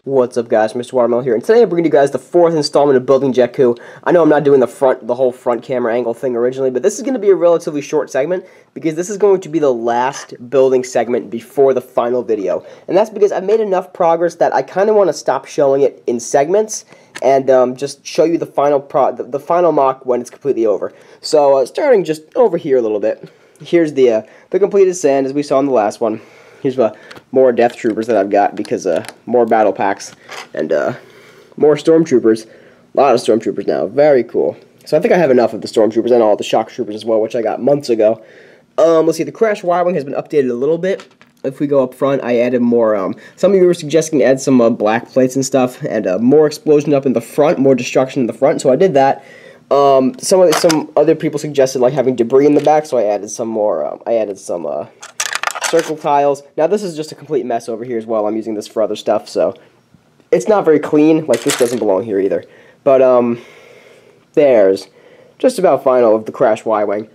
What's up, guys? MisterWaterMelon here, and today I'm bringing you guys the fourth installment of building Jakku. I know I'm not doing the whole front camera angle thing originally, but this is going to be a relatively short segment because this is going to be the last building segment before the final video, and that's because I've made enough progress that I kind of want to stop showing it in segments and just show you the final mock when it's completely over. So starting just over here a little bit, here's the completed sand as we saw in the last one. Here's more Death Troopers that I've got because more battle packs and more Stormtroopers. A lot of Stormtroopers now. Very cool. So I think I have enough of the Stormtroopers and all the Shock Troopers as well, which I got months ago. Let's see, the Crash Y-Wing has been updated a little bit. If we go up front, I added more, some of you were suggesting to add some black plates and stuff, and more explosion up in the front, more destruction in the front, so I did that. Some other people suggested like having debris in the back, so I added some more, circle tiles. Now this is just a complete mess over here as well. I'm using this for other stuff, so it's not very clean. Like this doesn't belong here either. But there's just about final of the Crash Y-Wing.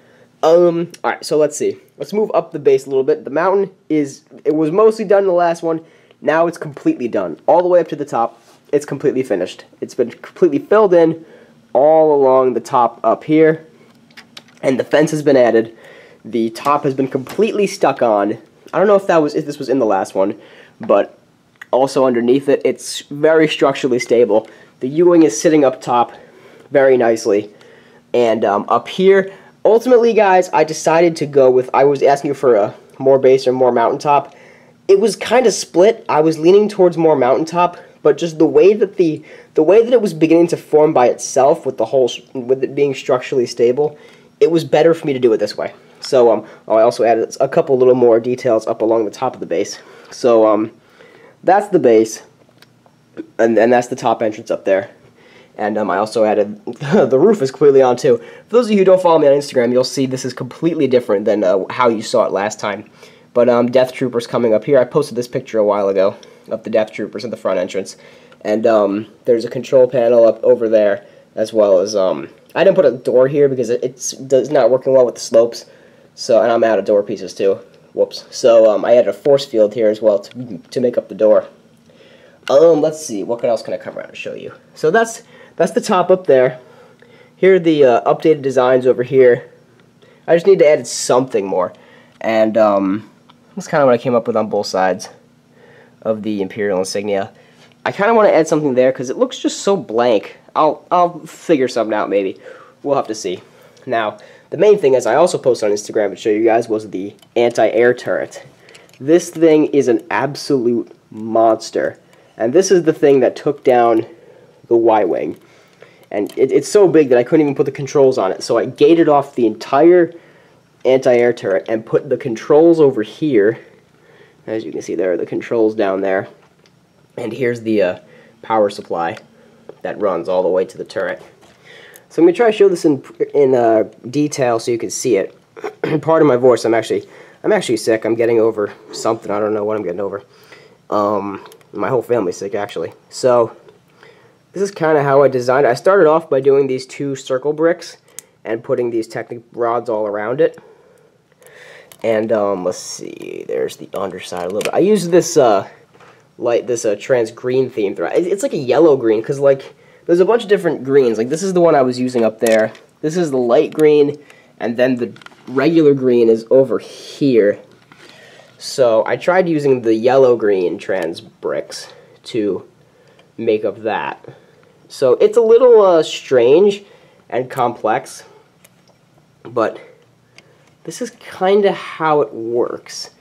Alright, so let's see. Let's move up the base a little bit. The mountain it was mostly done in the last one. Now it's completely done. All the way up to the top, it's completely finished. It's been completely filled in all along the top up here. And the fence has been added. The top has been completely stuck on. I don't know if this was in the last one, but also underneath it, it's very structurally stable. The U-wing is sitting up top very nicely, and up here, ultimately, guys, I decided to go with. I was asking you for a more base or more mountaintop. It was kind of split. I was leaning towards more mountaintop, but just the way that it was beginning to form by itself, with it being structurally stable, it was better for me to do it this way. So I also added a couple little more details up along the top of the base. So that's the base, and that's the top entrance up there. And I also added the roof is completely on too. For those of you who don't follow me on Instagram, you'll see this is completely different than how you saw it last time. But Death Troopers coming up here. I posted this picture a while ago of the Death Troopers at the front entrance, and there's a control panel up over there as well as I didn't put a door here because it's not working well with the slopes. So, and I'm out of door pieces too. Whoops. So, I added a force field here as well to make up the door. Let's see. What else can I come around and show you? So that's the top up there. Here are the updated designs over here. I just need to add something more, and that's kind of what I came up with on both sides of the Imperial insignia. I kind of want to add something there because it looks just so blank. I'll figure something out maybe. We'll have to see. Now, the main thing, as I also posted on Instagram to show you guys, was the anti-air turret. This thing is an absolute monster. And this is the thing that took down the Y-Wing. And it's so big that I couldn't even put the controls on it. So I gated off the entire anti-air turret and put the controls over here. As you can see, there are the controls down there. And here's the power supply that runs all the way to the turret. So I'm going to try to show this in detail so you can see it. Pardon my voice, I'm actually sick. I'm getting over something. I don't know what I'm getting over. My whole family's sick, actually. So this is kind of how I designed it. I started off by doing these two circle bricks and putting these Technic rods all around it. And let's see, there's the underside a little bit. I used this trans green theme throughout. It's like a yellow green because like there's a bunch of different greens. Like this is the one I was using up there. This is the light green, and then the regular green is over here. So I tried using the yellow green trans bricks to make up that. So it's a little strange and complex, but this is kind of how it works,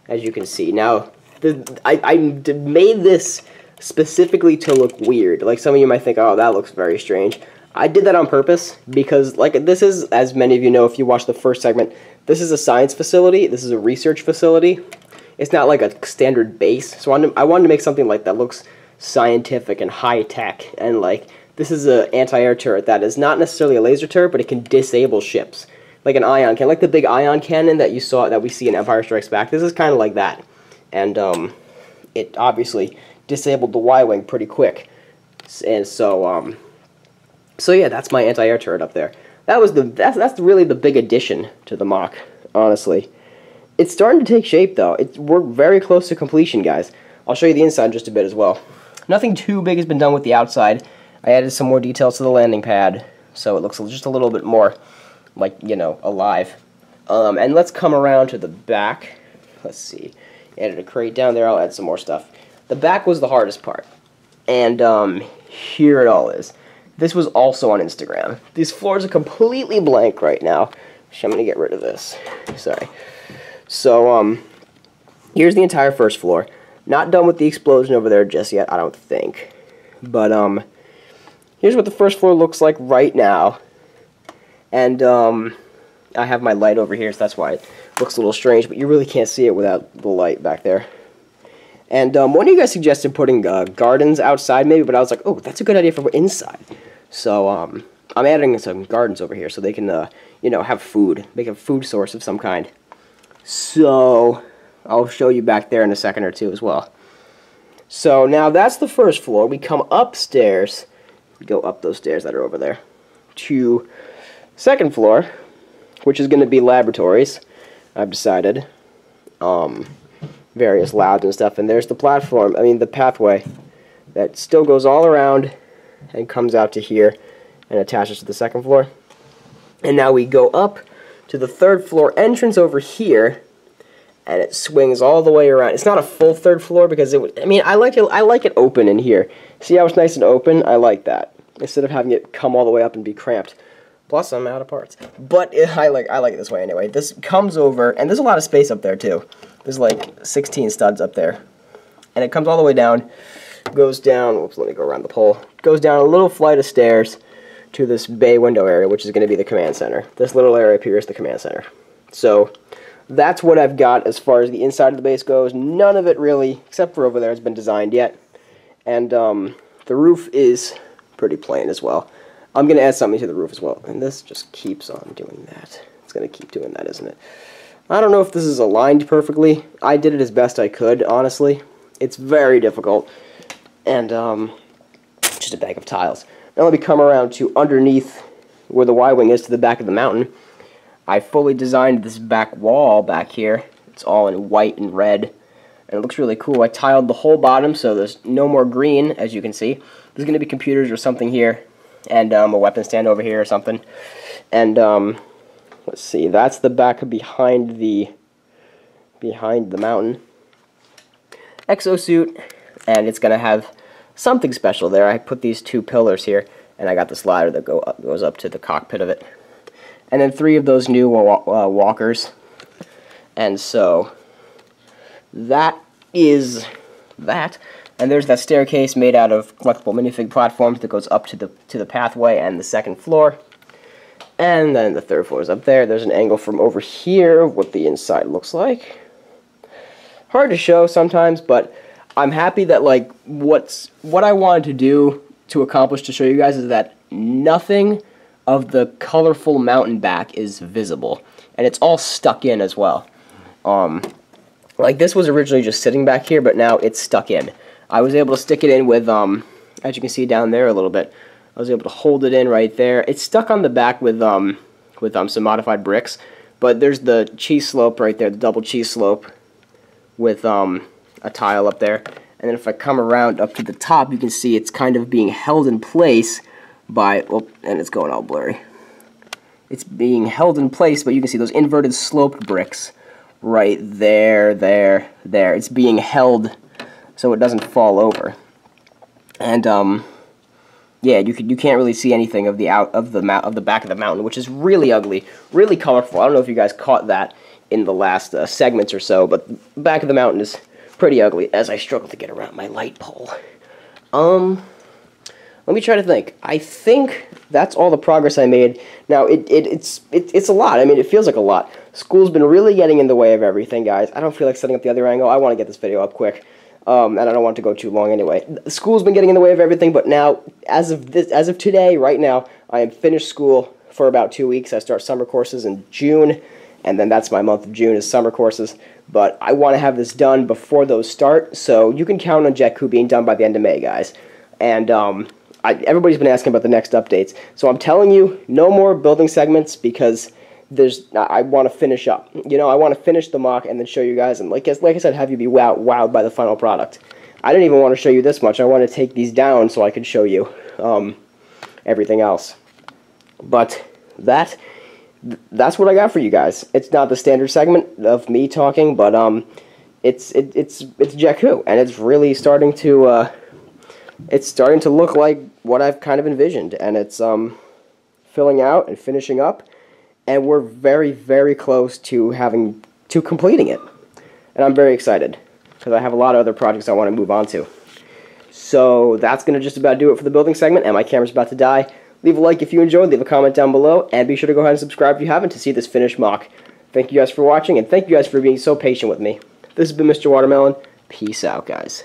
as you can see. Now, I made this specifically to look weird. Like some of you might think, oh, that looks very strange. I did that on purpose because, like, this is, as many of you know if you watched the first segment, this is a science facility. This is a research facility. It's not like a standard base. So I wanted to make something like that looks scientific and high-tech. And, like, this is an anti-air turret that is not necessarily a laser turret, but it can disable ships. Like an ion cannon, like the big ion cannon that we see in Empire Strikes Back. This is kind of like that. And it obviously disabled the Y-Wing pretty quick. And so yeah, that's my anti-air turret up there. That's really the big addition to the mock, honestly. It's starting to take shape, though. We're very close to completion, guys. I'll show you the inside in just a bit as well. Nothing too big has been done with the outside. I added some more details to the landing pad, so it looks just a little bit more like, you know, alive. And let's come around to the back. Let's see. Added a crate down there. I'll add some more stuff. The back was the hardest part. And here it all is. This was also on Instagram. These floors are completely blank right now. I'm going to get rid of this. Sorry. So, here's the entire first floor. Not done with the explosion over there just yet, I don't think. But, here's what the first floor looks like right now. And, I have my light over here, so that's why it looks a little strange, but you really can't see it without the light back there. And, one of you guys suggested putting, gardens outside maybe, but I was like, oh, that's a good idea for inside. So, I'm adding some gardens over here so they can, you know, have food. Make a food source of some kind. So, I'll show you back there in a second or two as well. So, now that's the first floor. We come upstairs, go up those stairs that are over there, to second floor, which is going to be laboratories, I've decided. Various labs and stuff. And there's the platform, the pathway that still goes all around and comes out to here and attaches to the second floor. And now we go up to the third floor entrance over here, and it swings all the way around. It's not a full third floor because it would, I like it open in here. See how it's nice and open? I like that. Instead of having it come all the way up and be cramped. Plus, I'm out of parts. But I like it this way anyway. This comes over, and there's a lot of space up there too. There's like 16 studs up there. And it comes all the way down, goes down, whoops, let me go around the pole. Goes down a little flight of stairs to this bay window area, which is going to be the command center. This little area up here is the command center. So, that's what I've got as far as the inside of the base goes. None of it really, except for over there, has been designed yet. And the roof is pretty plain as well. I'm going to add something to the roof as well. And this just keeps on doing that. It's going to keep doing that, isn't it? I don't know if this is aligned perfectly. I did it as best I could, honestly. It's very difficult. And, just a bag of tiles. Now let me come around to underneath where the Y-wing is to the back of the mountain. I fully designed this back wall back here. It's all in white and red. And it looks really cool. I tiled the whole bottom so there's no more green, as you can see. There's going to be computers or something here. And a weapon stand over here or something. And, let's see. That's the back behind the mountain. Exosuit. And it's going to have something special there. I put these two pillars here, and I got this ladder that goes up to the cockpit of it. And then 3 of those new walkers. And so, that is that. And there's that staircase made out of collectible minifig platforms that goes up to the pathway and the second floor. And then the third floor is up there. There's an angle from over here of what the inside looks like. Hard to show sometimes, but I'm happy that, like, what I wanted to do to accomplish to show you guys is that nothing of the colorful mountain back is visible. And it's all stuck in as well. Like, this was originally just sitting back here, but now it's stuck in. I was able to stick it in with, as you can see down there a little bit, I was able to hold it in right there. It's stuck on the back with some modified bricks, but there's the cheese slope right there, the double cheese slope, with a tile up there. And then if I come around up to the top, you can see it's kind of being held in place by, oh, and it's going all blurry. It's being held in place, but you can see those inverted sloped bricks right there, there. It's being held so it doesn't fall over. And yeah, you can't really see anything of the back of the mountain, which is really ugly, really colorful. I don't know if you guys caught that in the last segments or so, but the back of the mountain is pretty ugly as I struggle to get around my light pole. Let me try to think. I think that's all the progress I made. Now, it's a lot. I mean, it feels like a lot. School's been really getting in the way of everything, guys. I don't feel like setting up the other angle. I want to get this video up quick. And I don't want it to go too long anyway. School's been getting in the way of everything, but now, as of today, right now, I am finished school for about 2 weeks. I start summer courses in June, and then that's my month of June is summer courses. But I want to have this done before those start, so you can count on Jakku being done by the end of May, guys. And everybody's been asking about the next updates, so I'm telling you, no more building segments because I want to finish up. You know, I want to finish the mock and then show you guys, and like I said, have you be wowed by the final product. I didn't even want to show you this much. I want to take these down so I could show you everything else. But that's what I got for you guys. It's not the standard segment of me talking, but it's Jakku, and it's really starting to look like what I've kind of envisioned, and it's filling out and finishing up, and we're very, very close to completing it, and I'm very excited because I have a lot of other projects I want to move on to. So that's going to just about do it for the building segment, and my camera's about to die. Leave a like if you enjoyed, leave a comment down below, and be sure to go ahead and subscribe if you haven't to see this finished mock. Thank you guys for watching, and thank you guys for being so patient with me. This has been Mr. Watermelon. Peace out, guys.